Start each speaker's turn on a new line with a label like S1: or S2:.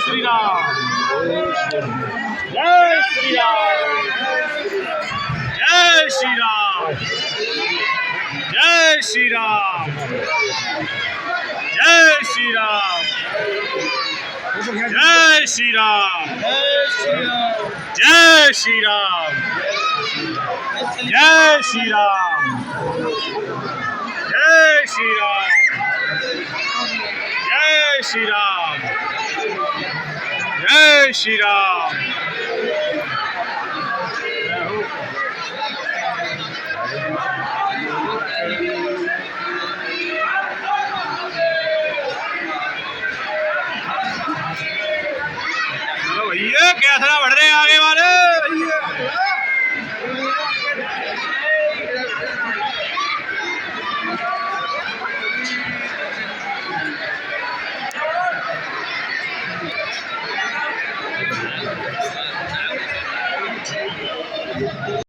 S1: श्री राम जय श्री राम जय श्री राम जय श्री राम जय श्री राम जय श्री राम जय श्री राम जय श्री राम जय श्री राम जय श्री राम जय श्री राम भैया कैसा बढ़ रहे हैं आगे वाले भैया